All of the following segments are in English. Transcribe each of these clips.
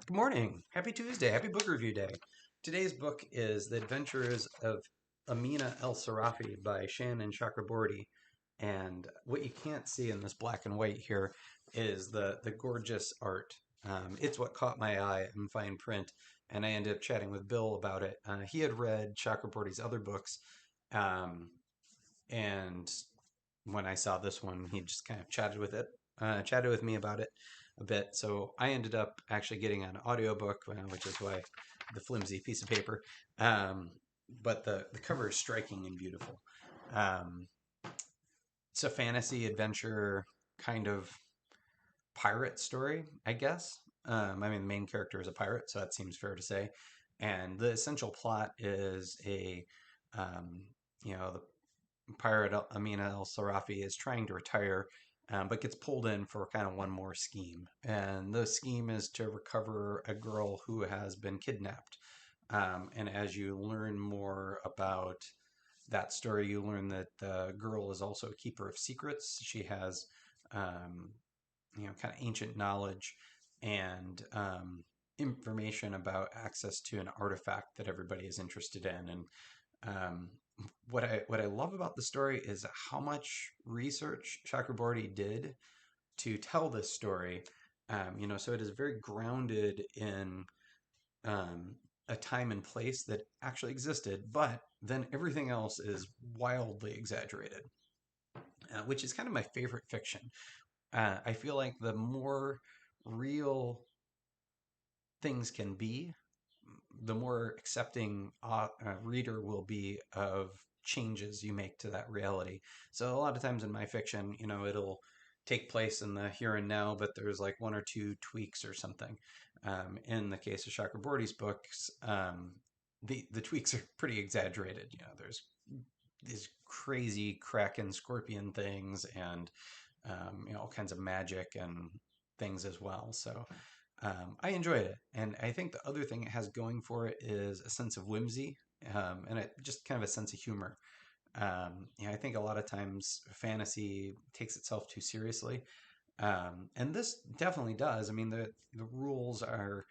Good morning. Happy Tuesday. Happy book review day. Today's book is The Adventures of Amina al-Sirafi by Shannon Chakraborty. And what you can't see in this black and white here is the gorgeous art. It's what caught my eye in fine print, and I ended up chatting with Bill about it. He had read Chakraborty's other books, um, and when I saw this one, he just kind of chatted with me about it a bit. So I ended up actually getting an audiobook, which is why the flimsy piece of paper. Um, but the cover is striking and beautiful. Um, it's a fantasy adventure kind of pirate story, I guess. I mean, the main character is a pirate, so that seems fair to say. And the essential plot is um, the pirate Amina al-Sirafi is trying to retire, but gets pulled in for kind of one more scheme. And the scheme is to recover a girl who has been kidnapped. And as you learn more about that story, you learn that the girl is also a keeper of secrets. She has, um, kind of ancient knowledge and information about access to an artifact that everybody is interested in. And um, what I love about the story is how much research Chakraborty did to tell this story. So it is very grounded in um, a time and place that actually existed, but then everything else is wildly exaggerated, which is kind of my favorite fiction. I feel like the more real things can be, the more accepting reader will be of changes you make to that reality. So a lot of times in my fiction, it'll take place in the here and now, but there's like one or two tweaks or something. In the case of Chakraborty's books, the tweaks are pretty exaggerated. There's these crazy kraken scorpion things and all kinds of magic and things as well. So I enjoyed it, and I think the other thing it has going for it is a sense of whimsy, and just kind of a sense of humor. I think a lot of times fantasy takes itself too seriously, and this definitely does. I mean, the rules are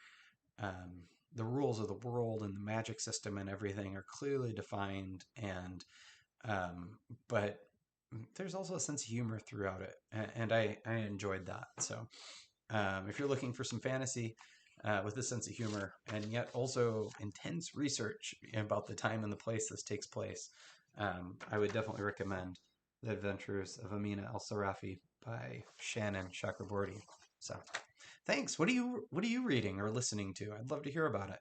um, the rules of the world and the magic system and everything are clearly defined, and but there's also a sense of humor throughout it, and I enjoyed that. So if you're looking for some fantasy with a sense of humor and yet also intense research about the time and the place this takes place, I would definitely recommend The Adventures of Amina al-Sirafi by Shannon Chakraborty. So, thanks. What are you reading or listening to? I'd love to hear about it.